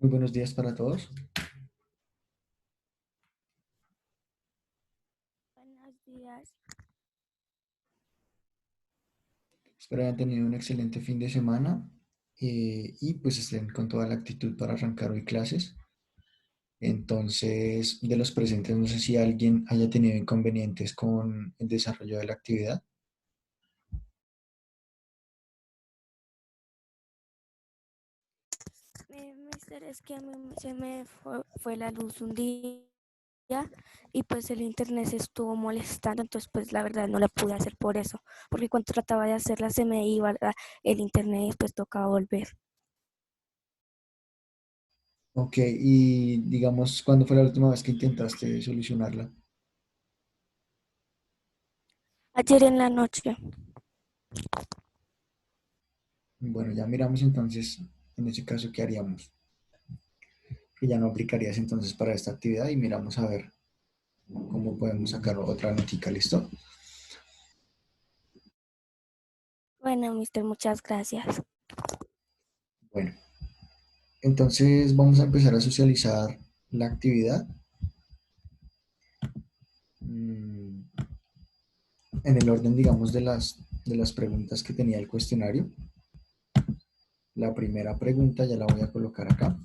Muy buenos días para todos. Buenos días. Espero hayan tenido un excelente fin de semana y pues estén con toda la actitud para arrancar hoy clases. Entonces, de los presentes, no sé si alguien haya tenido inconvenientes con el desarrollo de la actividad. Mister, es que a mí se me fue la luz un día y pues el internet se estuvo molestando, entonces pues la verdad no la pude hacer por eso, porque cuando trataba de hacerla se me iba el internet y después tocaba volver. Ok, y digamos, ¿cuándo fue la última vez que intentaste solucionarla? Ayer en la noche. Bueno, ya miramos entonces, en ese caso, ¿qué haríamos? Que ya no aplicarías entonces para esta actividad y miramos a ver cómo podemos sacar otra notica, ¿listo? Bueno, mister, muchas gracias. Bueno, entonces vamos a empezar a socializar la actividad. Mm, en el orden, digamos, de las preguntas que tenía el cuestionario. La primera pregunta ya la voy a colocar acá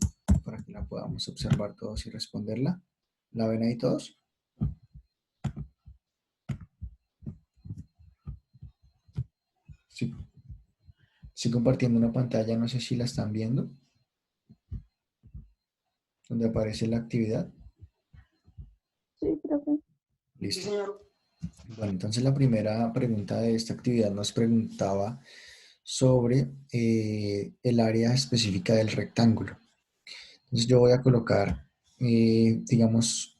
para que la podamos observar todos y responderla. ¿La ven ahí todos? Sí. Estoy compartiendo una pantalla, no sé si la están viendo, donde aparece la actividad. Sí, profe. Listo. Sí, señor. Bueno, entonces la primera pregunta de esta actividad nos preguntaba sobre el área específica del rectángulo. Entonces yo voy a colocar, digamos,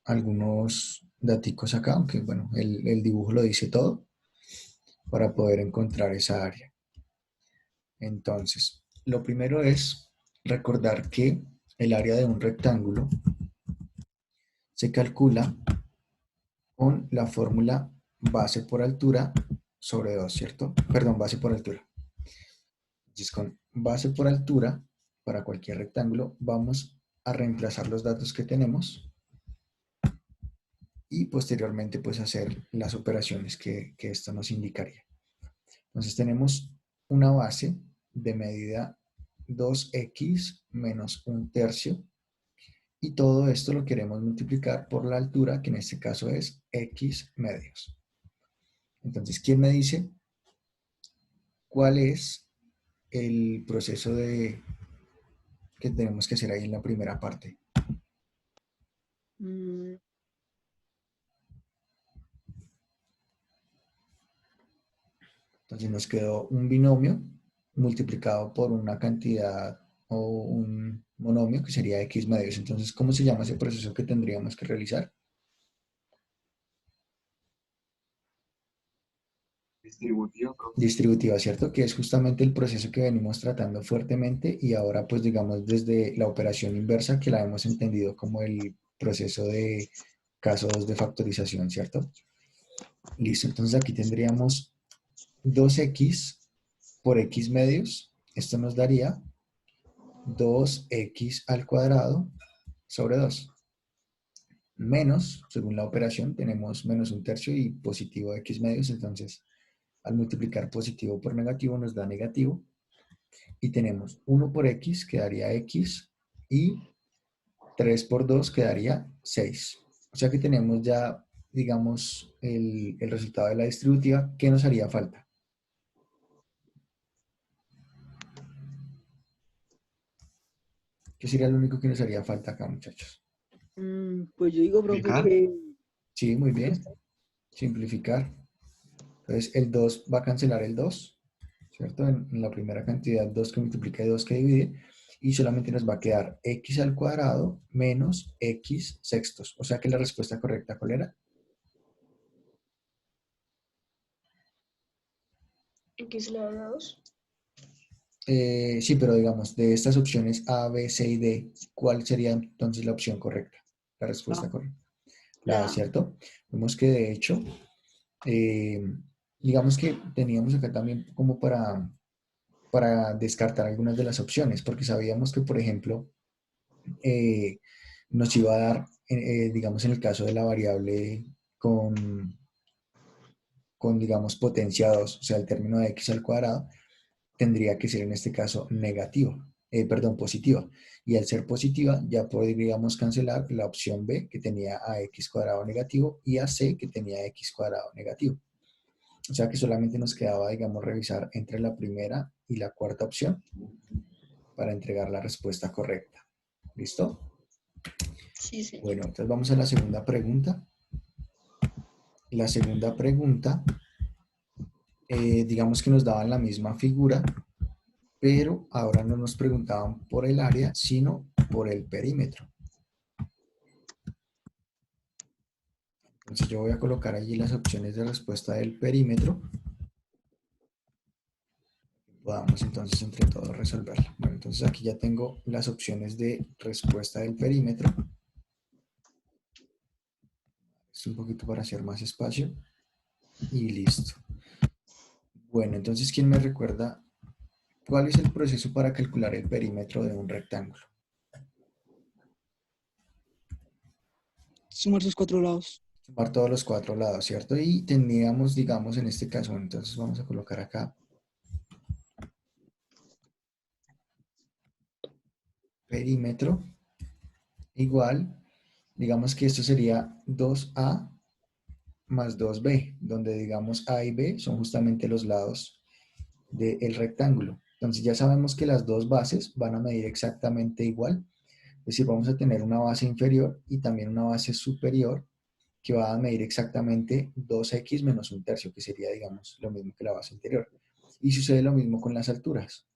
algunos daticos acá, aunque bueno, el dibujo lo dice todo, para poder encontrar esa área. Entonces, lo primero es recordar que el área de un rectángulo se calcula con la fórmula base por altura sobre 2, ¿cierto? Perdón, base por altura. Entonces, con base por altura, para cualquier rectángulo, vamos a reemplazar los datos que tenemos y posteriormente pues hacer las operaciones que esto nos indicaría. Entonces tenemos una base de medida 2x menos un tercio y todo esto lo queremos multiplicar por la altura, que en este caso es x medios. Entonces, ¿quién me dice cuál es el proceso que tenemos que hacer ahí en la primera parte? Mm, Entonces nos quedó un binomio multiplicado por una cantidad o un monomio que sería x medios. Entonces, ¿cómo se llama ese proceso que tendríamos que realizar? distributiva, profe. Distributiva, ¿cierto? Que es justamente el proceso que venimos tratando fuertemente y ahora pues digamos desde la operación inversa que la hemos entendido como el proceso de casos de factorización, ¿cierto? Listo, entonces aquí tendríamos 2x por x medios. Esto nos daría 2x al cuadrado sobre 2. Menos, según la operación, tenemos menos un tercio y positivo de x medios. Entonces, al multiplicar positivo por negativo nos da negativo. Y tenemos 1 por x quedaría x y 3 por 2 quedaría 6. O sea que tenemos ya, digamos, el resultado de la distributiva. ¿Qué nos haría falta? ¿Qué sería lo único que nos haría falta acá, muchachos? Pues yo digo, profe, Simplificar. que Sí, muy bien. Simplificar. Entonces el 2 va a cancelar el 2, ¿cierto? En la primera cantidad 2 que multiplica y 2 que divide. Y solamente nos va a quedar x al cuadrado menos x sextos. O sea que la respuesta correcta, ¿cuál era? X elevado a 2. Sí, pero digamos, de estas opciones A, B, C y D, ¿cuál sería entonces la opción correcta? La respuesta No. correcta. La A, La ¿cierto? Vemos que de hecho, eh, digamos que teníamos acá también como para descartar algunas de las opciones, porque sabíamos que, por ejemplo, nos iba a dar, digamos, en el caso de la variable con, digamos, potencia 2, o sea, el término de x al cuadrado, tendría que ser en este caso negativa, perdón, positiva. Y al ser positiva ya podríamos cancelar la opción B que tenía a x cuadrado negativo y a C que tenía x cuadrado negativo. O sea que solamente nos quedaba, digamos, revisar entre la primera y la cuarta opción para entregar la respuesta correcta. ¿Listo? Sí, señor. Bueno, entonces vamos a la segunda pregunta. La segunda pregunta, digamos que nos daban la misma figura, pero ahora no nos preguntaban por el área, sino por el perímetro. Entonces yo voy a colocar allí las opciones de respuesta del perímetro. Podamos entonces entre todos resolverla. Bueno, entonces aquí ya tengo las opciones de respuesta del perímetro. Es un poquito para hacer más espacio. Y listo. Bueno, entonces, ¿quién me recuerda cuál es el proceso para calcular el perímetro de un rectángulo? Sumar sus 4 lados. Sumar todos los 4 lados, ¿cierto? Y tendríamos, digamos, en este caso, bueno, entonces vamos a colocar acá perímetro igual, digamos que esto sería 2A más 2B, donde digamos A y B son justamente los lados del rectángulo. Entonces ya sabemos que las dos bases van a medir exactamente igual, es decir, vamos a tener una base inferior y también una base superior que va a medir exactamente 2x menos un tercio, que sería, digamos, lo mismo que la base anterior. Y sucede lo mismo con las alturas.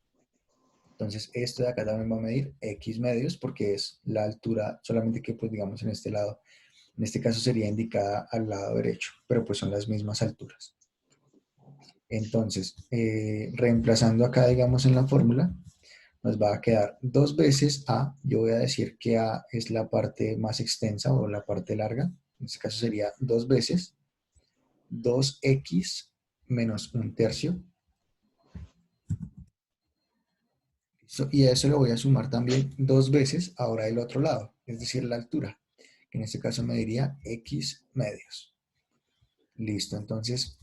Entonces, esto de acá también va a medir x medios, porque es la altura, solamente que, pues, digamos, en este lado, en este caso sería indicada al lado derecho, pero pues son las mismas alturas. Entonces, reemplazando acá, digamos, en la fórmula, nos va a quedar 2 veces A. Yo voy a decir que A es la parte más extensa o la parte larga. En este caso sería 2 veces 2x menos un tercio. ¿Listo? Y a eso le voy a sumar también 2 veces ahora el otro lado, es decir, la altura, que en este caso me diría x medios. Listo, entonces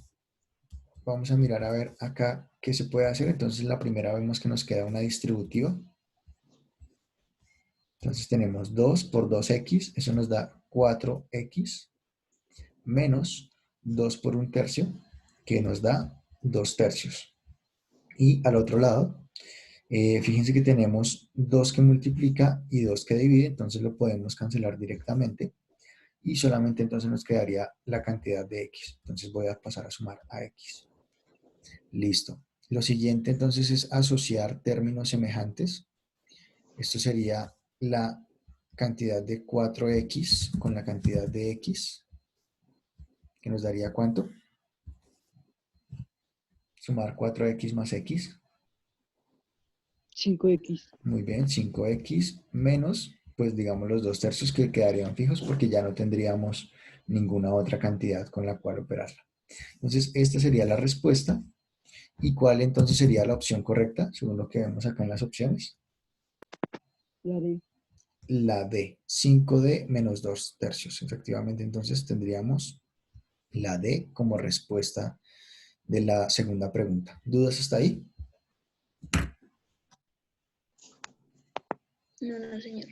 vamos a mirar a ver acá qué se puede hacer. Entonces la primera vemos que nos queda una distributiva. Entonces tenemos 2 por 2x, eso nos da 4x, menos 2 por un tercio, que nos da 2 tercios. Y al otro lado, fíjense que tenemos 2 que multiplica y 2 que divide, entonces lo podemos cancelar directamente. Y solamente entonces nos quedaría la cantidad de x. Entonces voy a pasar a sumar a x. Listo. Lo siguiente entonces es asociar términos semejantes. Esto sería la cantidad de 4x con la cantidad de x, que nos daría ¿cuánto? Sumar 4x más x. 5x. Muy bien, 5x menos, pues digamos los 2 tercios que quedarían fijos porque ya no tendríamos ninguna otra cantidad con la cual operarla. Entonces, esta sería la respuesta. ¿Y cuál entonces sería la opción correcta, según lo que vemos acá en las opciones? La D. La D, 5D menos 2 tercios. Efectivamente, entonces tendríamos la D como respuesta de la segunda pregunta. ¿Dudas hasta ahí? No, no, señor.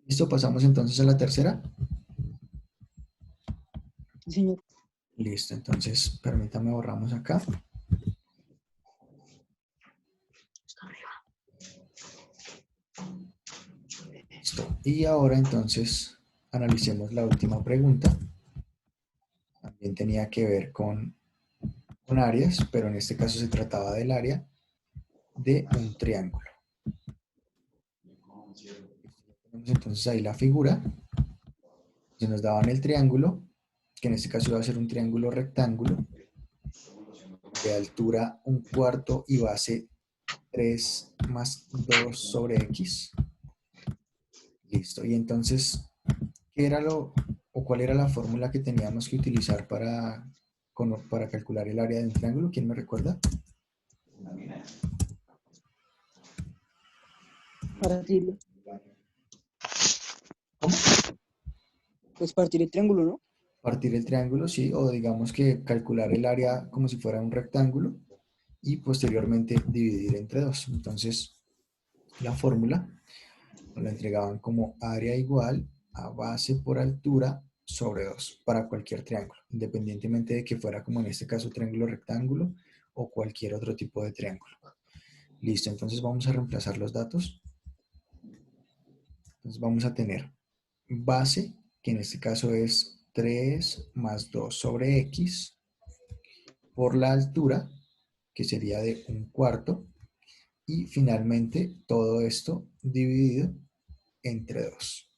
Listo, pasamos entonces a la tercera. Sí, señor. Listo, entonces permítame borramos acá. Está arriba. Listo. Y ahora entonces analicemos la última pregunta. También tenía que ver con áreas, pero en este caso se trataba del área de un triángulo. Tenemos entonces ahí la figura. Se nos daban el triángulo, que en este caso iba a ser un triángulo rectángulo, de altura 1/4 y base 3 más 2 sobre x. Listo. Y entonces, ¿qué era o cuál era la fórmula que teníamos que utilizar para calcular el área de un triángulo? ¿Quién me recuerda? Para decirlo. Pues partir el triángulo, ¿no? Partir el triángulo, sí, o digamos que calcular el área como si fuera un rectángulo y posteriormente dividir entre dos. Entonces, la fórmula nos la entregaban como área igual a base por altura sobre 2 para cualquier triángulo, independientemente de que fuera como en este caso triángulo rectángulo o cualquier otro tipo de triángulo. Listo, entonces vamos a reemplazar los datos. Entonces vamos a tener base, que en este caso es 3 más 2 sobre x, por la altura, que sería de 1/4, y finalmente todo esto dividido entre 2.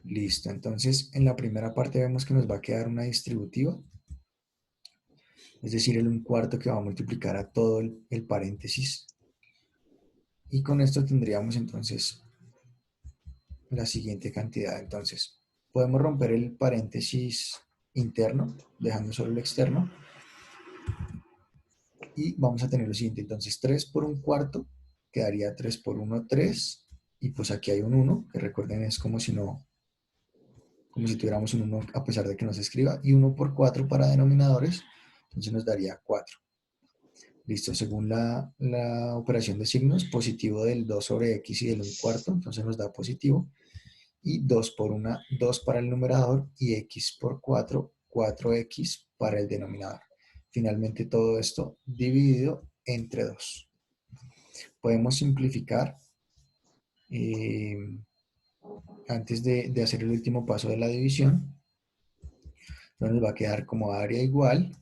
Listo, entonces en la primera parte vemos que nos va a quedar una distributiva, es decir, el 1/4 que va a multiplicar a todo el paréntesis. Y con esto tendríamos entonces la siguiente cantidad. Entonces, podemos romper el paréntesis interno, dejando solo el externo. Y vamos a tener lo siguiente. Entonces, 3 por 1/4 quedaría 3 por 1, 3. Y pues aquí hay un 1, que recuerden es como si tuviéramos un 1 a pesar de que no se escriba. Y 1 por 4 para denominadores, entonces nos daría 4. Listo, según la operación de signos, positivo del 2 sobre x y del 1/4, entonces nos da positivo. Y 2 por 1, 2 para el numerador y x por 4, 4x para el denominador. Finalmente todo esto dividido entre 2. Podemos simplificar antes de hacer el último paso de la división. Entonces nos va a quedar como área igual.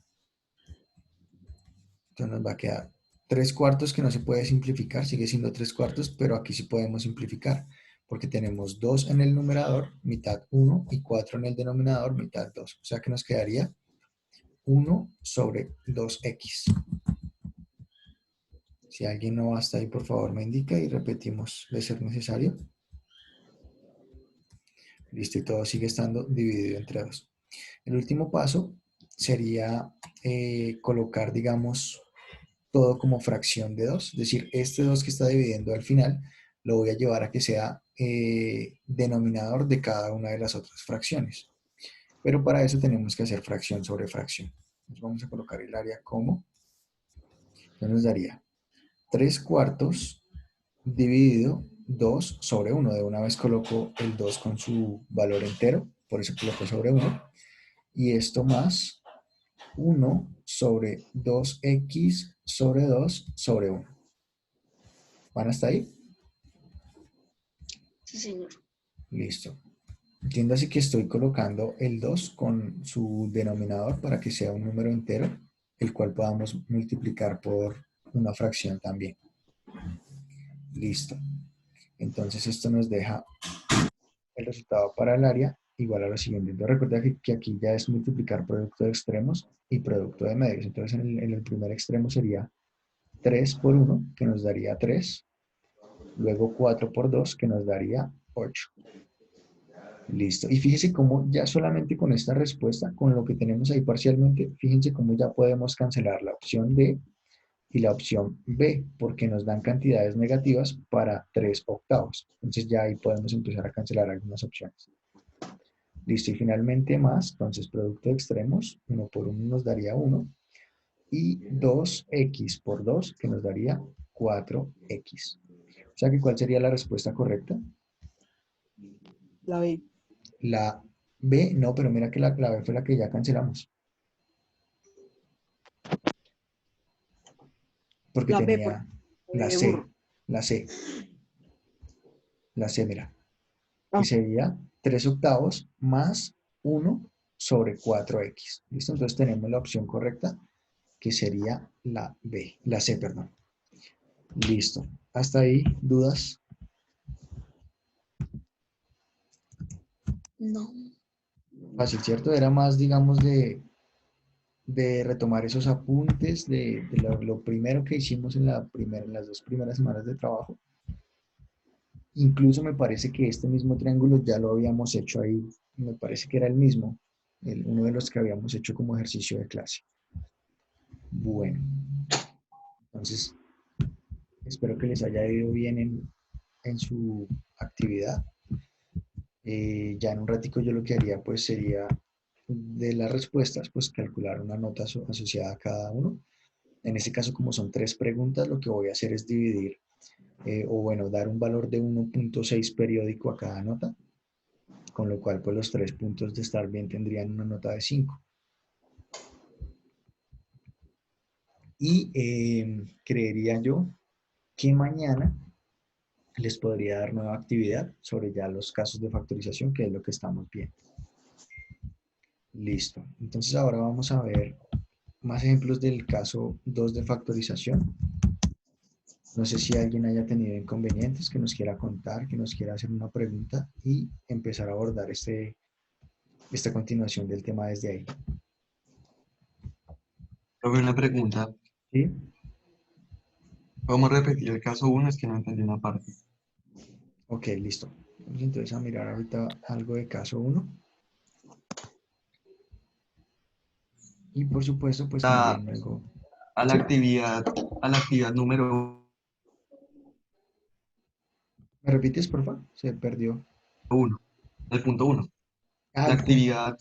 Entonces nos va a quedar 3/4 que no se puede simplificar, sigue siendo 3/4, pero aquí sí podemos simplificar, porque tenemos 2 en el numerador, mitad 1, y 4 en el denominador, mitad 2. O sea que nos quedaría 1 sobre 2x. Si alguien no va hasta ahí, por favor me indica y repetimos de ser necesario. Listo, y todo sigue estando dividido entre 2. El último paso sería colocar, digamos, todo como fracción de 2. Es decir, este 2 que está dividiendo al final, lo voy a llevar a que sea denominador de cada una de las otras fracciones. Pero para eso tenemos que hacer fracción sobre fracción. Entonces vamos a colocar el área como. Entonces nos daría 3/4 dividido 2 sobre 1. De una vez coloco el 2 con su valor entero, por eso coloco sobre 1. Y esto más 1 sobre 2x sobre 2 sobre 1. ¿Van hasta ahí? Sí, señor. Listo. Entiéndase que estoy colocando el 2 con su denominador para que sea un número entero, el cual podamos multiplicar por una fracción también. Listo. Entonces esto nos deja el resultado para el área igual a lo siguiente. Entonces recuerda que aquí ya es multiplicar producto de extremos y producto de medios. Entonces en el primer extremo sería 3 por 1, que nos daría 3. Luego 4 por 2, que nos daría 8. Listo. Y fíjense cómo ya solamente con esta respuesta, con lo que tenemos ahí parcialmente, fíjense cómo ya podemos cancelar la opción D y la opción B, porque nos dan cantidades negativas para 3/8. Entonces ya ahí podemos empezar a cancelar algunas opciones. Listo, y finalmente más, entonces producto de extremos, 1 por 1 nos daría 1, y 2x por 2, que nos daría 4x. O sea que, ¿cuál sería la respuesta correcta? La B. La B, no, pero mira que la B fue la que ya cancelamos. Porque La B por tenía la de C, burro. la C, la C, mira, que Ah, sería 3/8 más 1 sobre 4x. ¿Listo? Entonces tenemos la opción correcta, que sería la B, la C, perdón. Listo. Hasta ahí, ¿dudas? no. Fácil, ¿cierto? Era más, digamos, de retomar esos apuntes de lo primero que hicimos en las 2 primeras semanas de trabajo. Incluso me parece que este mismo triángulo ya lo habíamos hecho ahí, me parece que era el mismo, uno de los que habíamos hecho como ejercicio de clase. Bueno, entonces espero que les haya ido bien en su actividad. Ya en un ratico yo lo que haría pues sería de las respuestas pues calcular una nota asociada a cada uno. En este caso como son 3 preguntas, lo que voy a hacer es dividir o bueno, dar un valor de 1.6 periódico a cada nota, con lo cual pues los 3 puntos de estar bien tendrían una nota de 5. Y creería yo que mañana les podría dar nueva actividad sobre ya los casos de factorización, que es lo que estamos viendo. Listo. Entonces ahora vamos a ver más ejemplos del caso 2 de factorización. No sé si alguien haya tenido inconvenientes, que nos quiera contar, que nos quiera hacer una pregunta y empezar a abordar esta continuación del tema desde ahí. Profe, una pregunta. ¿Sí? Vamos a repetir el caso 1, es que no entendí una parte. Ok, listo. Vamos entonces a mirar ahorita algo de caso 1. Y por supuesto, pues A, también luego... a la ¿Sí? actividad número ¿Me repites, por favor? Se perdió. 1, el punto 1. Ah, La actividad,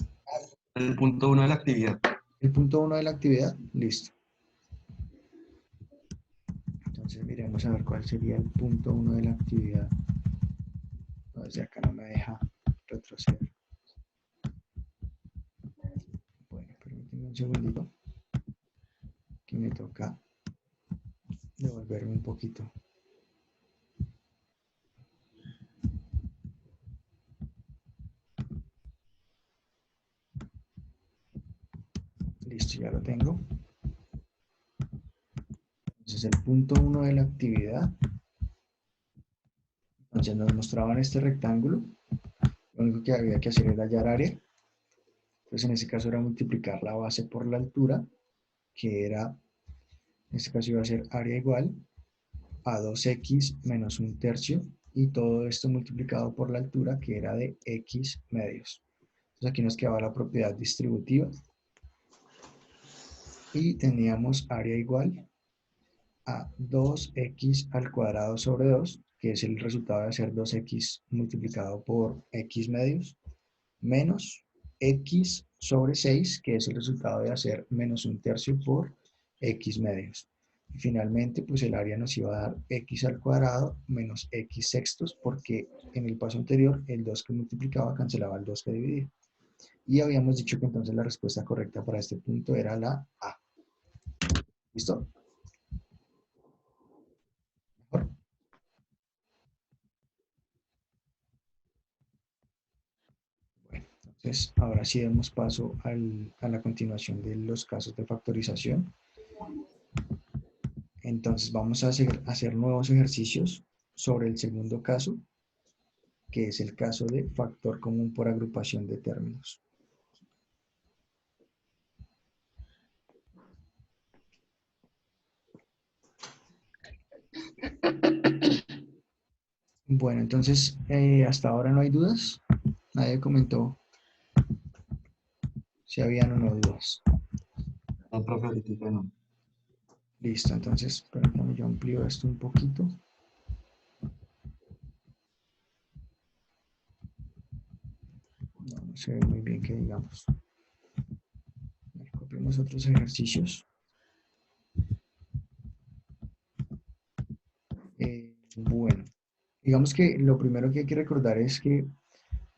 el punto 1 de la actividad. el punto 1 de la actividad, listo. Entonces miremos a ver cuál sería el punto 1 de la actividad. No, desde acá no me deja retroceder. Bueno, permíteme un segundito, que me toca devolverme un poquito. Listo, ya lo tengo. Entonces el punto 1 de la actividad. Entonces nos mostraban este rectángulo. Lo único que había que hacer era hallar área. Entonces en este caso era multiplicar la base por la altura, que era, en este caso iba a ser área igual a 2x menos 1/3, y todo esto multiplicado por la altura, que era de x medios. Entonces aquí nos quedaba la propiedad distributiva y teníamos área igual a 2x al cuadrado sobre 2, que es el resultado de hacer 2x multiplicado por x medios, menos x sobre 6, que es el resultado de hacer menos 1/3 por x medios. Y finalmente, pues el área nos iba a dar x al cuadrado menos x sextos, porque en el paso anterior el 2 que multiplicaba cancelaba el 2 que dividía. Y habíamos dicho que entonces la respuesta correcta para este punto era la A. ¿Listo? ¿Mejor? Bueno, entonces ahora sí damos paso a la continuación de los casos de factorización. Entonces vamos a hacer nuevos ejercicios sobre el segundo caso, que es el caso de factor común por agrupación de términos. Bueno, entonces hasta ahora no hay dudas. Nadie comentó si habían o no dudas. No, profe, ahorita no. Listo, entonces permítame, yo amplío esto un poquito. No se ve muy bien que digamos. Copiamos otros ejercicios. Bueno, digamos que lo primero que hay que recordar es que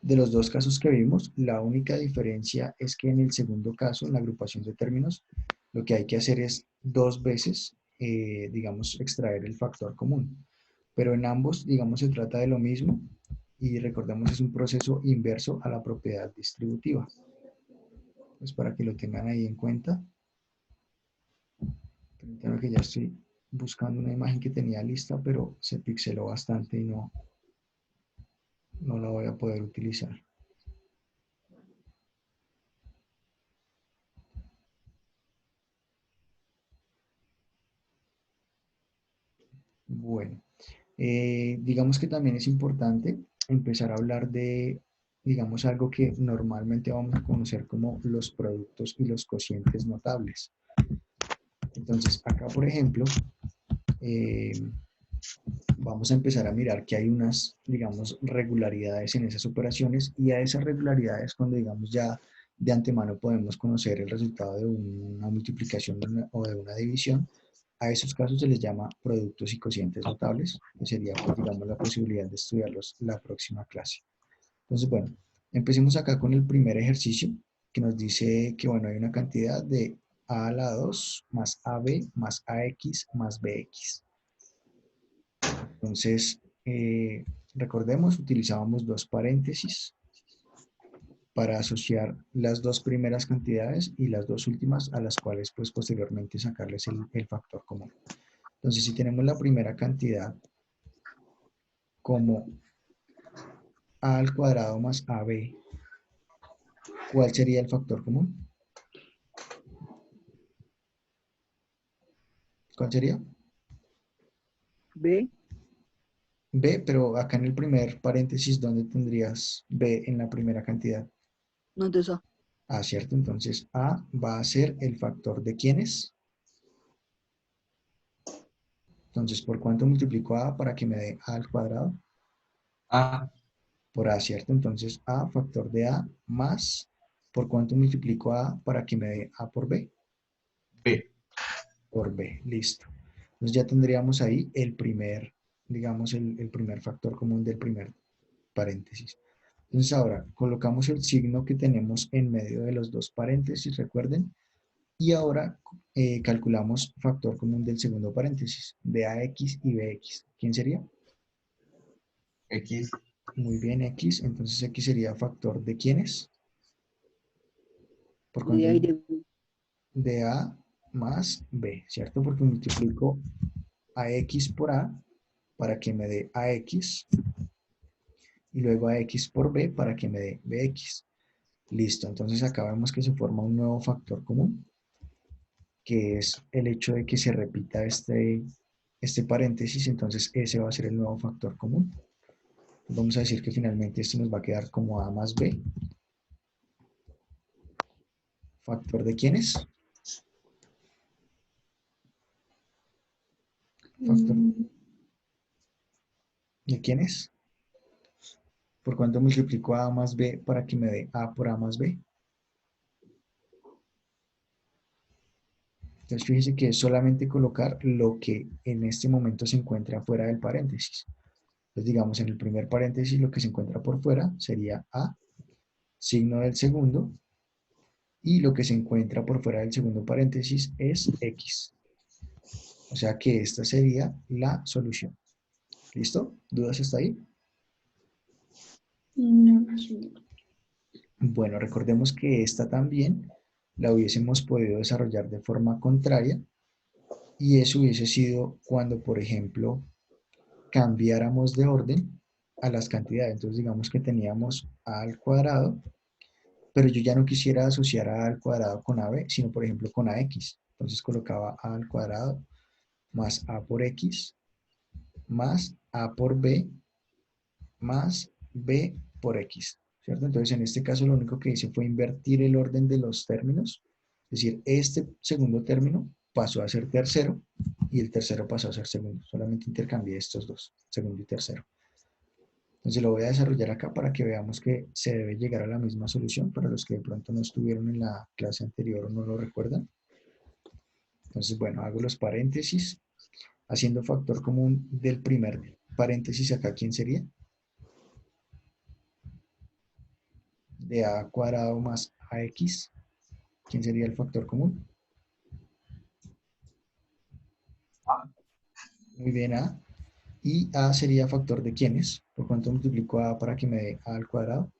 de los dos casos que vimos, la única diferencia es que en el segundo caso, en la agrupación de términos, lo que hay que hacer es 2 veces, digamos, extraer el factor común. Pero en ambos, digamos, se trata de lo mismo y recordemos es un proceso inverso a la propiedad distributiva. Pues para que lo tengan ahí en cuenta. Permítanme que ya estoy buscando una imagen que tenía lista, pero se pixeló bastante y no la voy a poder utilizar. Bueno, digamos que también es importante empezar a hablar de, digamos, algo que normalmente vamos a conocer como los productos y los cocientes notables. Entonces, acá, por ejemplo, vamos a empezar a mirar que hay unas, digamos, regularidades en esas operaciones, y a esas regularidades, cuando digamos ya de antemano podemos conocer el resultado de una multiplicación o de una división, a esos casos se les llama productos y cocientes notables, que sería, pues, digamos, la posibilidad de estudiarlos la próxima clase. Entonces, bueno, empecemos acá con el primer ejercicio, que nos dice que, bueno, hay una cantidad de a a la 2 más ab más ax más bx. Entonces, recordemos, utilizábamos dos paréntesis para asociar las dos primeras cantidades y las dos últimas, a las cuales pues posteriormente sacarles el factor común. Entonces, si tenemos la primera cantidad como a al cuadrado más ab, ¿cuál sería el factor común? ¿Cuál sería? B, B, pero acá en el primer paréntesis, ¿dónde tendrías B en la primera cantidad? no, entonces A. A, ¿cierto? Entonces A va a ser el factor de ¿quiénes? Entonces, ¿por cuánto multiplico A para que me dé A al cuadrado? A, Por A, ¿cierto? Entonces A factor de A más, ¿por cuánto multiplico A para que me dé A por B? B. Por B, listo. Entonces ya tendríamos ahí el primer, digamos, el primer factor común del primer paréntesis. Entonces ahora colocamos el signo que tenemos en medio de los dos paréntesis, recuerden, y ahora calculamos factor común del segundo paréntesis, de AX y BX. ¿Quién sería? X. Muy bien, X. Entonces X sería factor de ¿quiénes? ¿Por cuánto? De A y de B. De A más B, ¿cierto? Porque multiplico a X por A para que me dé AX, y luego a X por B para que me dé BX. Listo, entonces acá vemos que se forma un nuevo factor común, que es el hecho de que se repita este paréntesis. Entonces ese va a ser el nuevo factor común. Vamos a decir que finalmente esto nos va a quedar como A más B. ¿Factor de quién es? ¿Factor de quién es? ¿Por cuánto multiplico A más B para que me dé A por A más B? Entonces fíjense que es solamente colocar lo que en este momento se encuentra fuera del paréntesis. Entonces digamos, en el primer paréntesis lo que se encuentra por fuera sería A, signo del segundo, y lo que se encuentra por fuera del segundo paréntesis es X. O sea que esta sería la solución. ¿Listo? ¿Dudas hasta ahí? No. Bueno, recordemos que esta también la hubiésemos podido desarrollar de forma contraria, y eso hubiese sido cuando, por ejemplo, cambiáramos de orden a las cantidades. Entonces digamos que teníamos A al cuadrado, pero yo ya no quisiera asociar A al cuadrado con AB, sino por ejemplo con AX. Entonces colocaba A al cuadrado más A por X más A por B más B por X, ¿cierto? Entonces en este caso lo único que hice fue invertir el orden de los términos, es decir, este segundo término pasó a ser tercero y el tercero pasó a ser segundo. Solamente intercambié estos dos, segundo y tercero. Entonces lo voy a desarrollar acá para que veamos que se debe llegar a la misma solución para los que de pronto no estuvieron en la clase anterior o no lo recuerdan. Entonces, bueno, hago los paréntesis, haciendo factor común del primer paréntesis acá, ¿quién sería? De a cuadrado más ax, ¿quién sería el factor común? Muy bien, a. Y a sería factor de ¿quiénes? ¿Por cuánto multiplico a para que me dé a al cuadrado?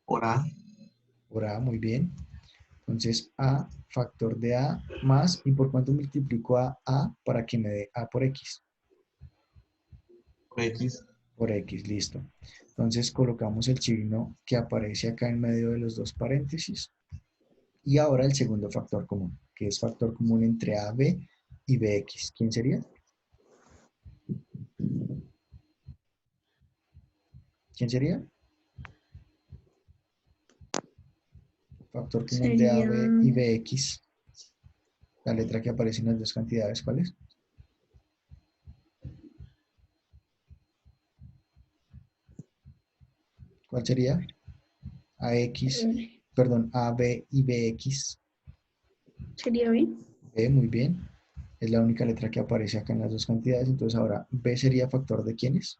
Por A. Por a, muy bien. Entonces a factor de a más, ¿y por cuánto multiplico a para que me dé a por x? Por X. Por x, listo. Entonces colocamos el signo que aparece acá en medio de los dos paréntesis. Y ahora el segundo factor común, que es factor común entre AB y BX. ¿Quién sería? ¿Quién sería? Factor común de Sería AB y BX. La letra que aparece en las dos cantidades, ¿cuál es? ¿Cuál sería? AX, perdón, AB y BX. Sería B. B, muy bien. Es la única letra que aparece acá en las dos cantidades. Entonces ahora B sería factor de ¿quiénes?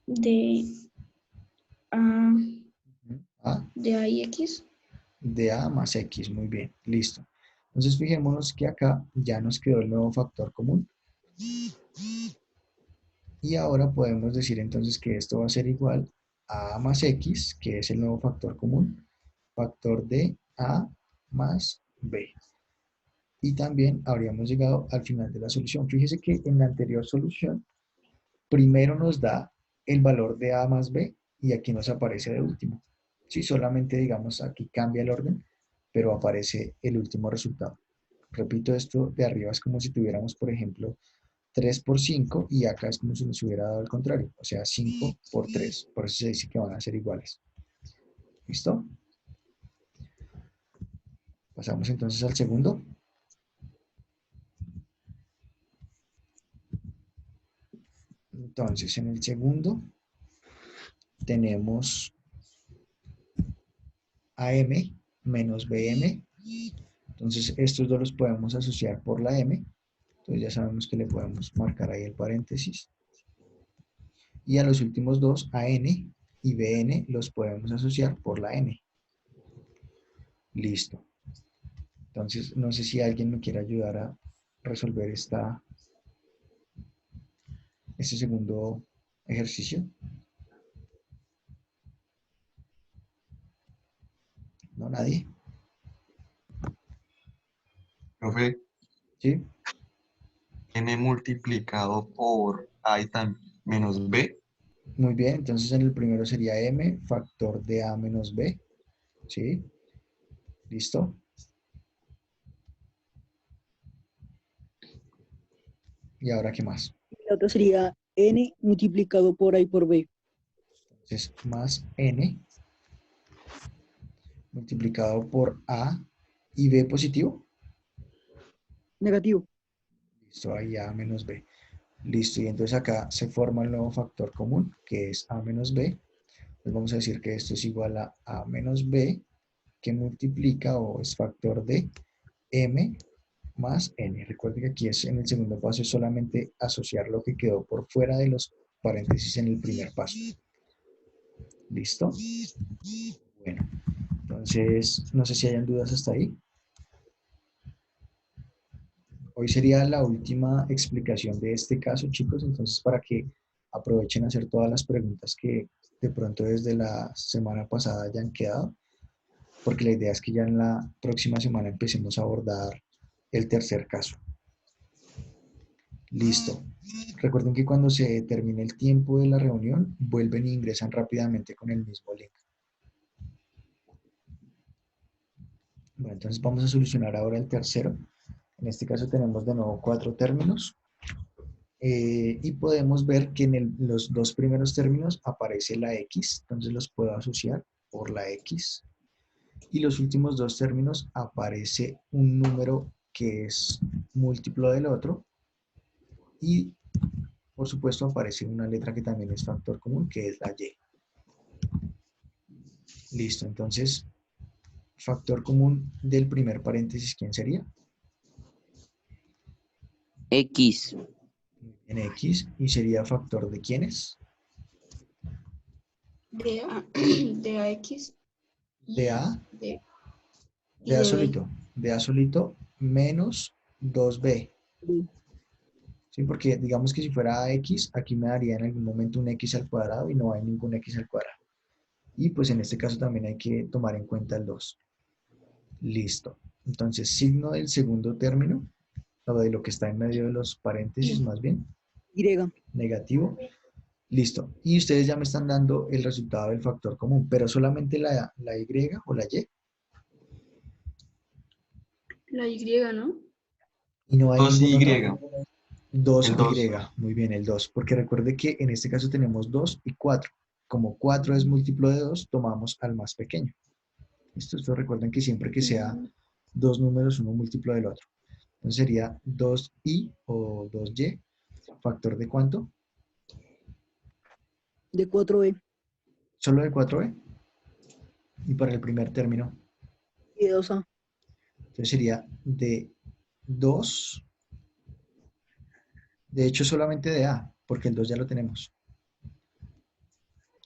De A, A de A y X. de A más X. Muy bien, listo. Entonces fijémonos que acá ya nos quedó el nuevo factor común. Y ahora podemos decir entonces que esto va a ser igual a más X, que es el nuevo factor común, factor de A más B. Y también habríamos llegado al final de la solución. Fíjese que en la anterior solución, primero nos da el valor de A más B y aquí nos aparece de último. Sí, solamente digamos aquí cambia el orden, pero aparece el último resultado. Repito, esto de arriba es como si tuviéramos, por ejemplo, 3 por 5 y acá es como si nos hubiera dado al contrario, o sea, 5 por 3. Por eso se dice que van a ser iguales. ¿Listo? Pasamos entonces al segundo. Entonces, en el segundo tenemos AM menos BM. Entonces, estos dos los podemos asociar por la M. Entonces, ya sabemos que le podemos marcar ahí el paréntesis. Y a los últimos dos, AN y BN, los podemos asociar por la N. Listo. Entonces, no sé si alguien me quiere ayudar a resolver este segundo ejercicio. ¿No? ¿Nadie? Profe, ¿Sí? M multiplicado por A y menos B. Muy bien. Entonces, en el primero sería M, factor de A menos B. ¿Sí? ¿Listo? ¿Y ahora qué más? La otra sería N multiplicado por A y por B. Entonces, más N multiplicado por A y B positivo. Negativo. Listo, ahí A menos B. Listo, y entonces acá se forma el nuevo factor común, que es A menos B. Entonces vamos a decir que esto es igual a A menos B, que multiplica o es factor de M más N. Recuerden que aquí es en el segundo paso es solamente asociar lo que quedó por fuera de los paréntesis en el primer paso. ¿Listo? Bueno, entonces no sé si hayan dudas hasta ahí. Hoy sería la última explicación de este caso, chicos, entonces para que aprovechen a hacer todas las preguntas que de pronto desde la semana pasada hayan quedado, porque la idea es que ya en la próxima semana empecemos a abordar el tercer caso. Listo. Recuerden que cuando se termine el tiempo de la reunión, vuelven e ingresan rápidamente con el mismo link. Bueno, entonces vamos a solucionar ahora el tercero. En este caso tenemos de nuevo 4 términos. Y podemos ver que en los dos primeros términos aparece la X, entonces los puedo asociar por la X. Y los últimos dos términos aparece un número que es múltiplo del otro. Y por supuesto aparece una letra que también es factor común, que es la Y. Listo, entonces factor común del primer paréntesis, ¿quién sería? X, En X. ¿Y sería factor de quiénes? De A, de AX De A. de, y De A de B. solito. De A solito menos 2B. ¿Sí? Porque digamos que si fuera X, aquí me daría en algún momento un X al cuadrado y no hay ningún X al cuadrado. Y pues en este caso también hay que tomar en cuenta el 2. Listo. Entonces, signo del segundo término, o de lo que está en medio de los paréntesis más bien, Y. negativo. Listo. Y ustedes ya me están dando el resultado del factor común, pero solamente la Y o la Y. La Y, ¿no? Y no hay ningún 2Y. otro. 2Y, El 2. muy bien, el 2, porque recuerde que en este caso tenemos 2 y 4. Como 4 es múltiplo de 2, tomamos al más pequeño. Esto recuerden que siempre que sea dos números, uno múltiplo del otro. Entonces sería 2i o 2y, factor de ¿cuánto? De 4B. Solo de 4b. Y para el primer término, Y 2A. entonces sería de 2. De hecho, solamente de A, porque el 2 ya lo tenemos.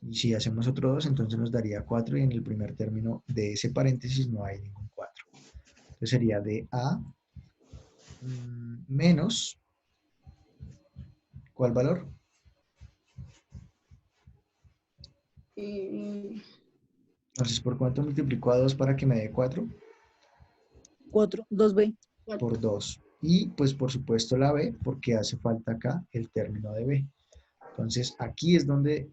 Y si hacemos otro 2, entonces nos daría 4 y en el primer término de ese paréntesis no hay ningún 4. Entonces sería de A menos, ¿cuál valor? Entonces, ¿por cuánto multiplico a 2 para que me dé 4? 4, 2B. Por 2. Y pues por supuesto la B, porque hace falta acá el término de B. Entonces aquí es donde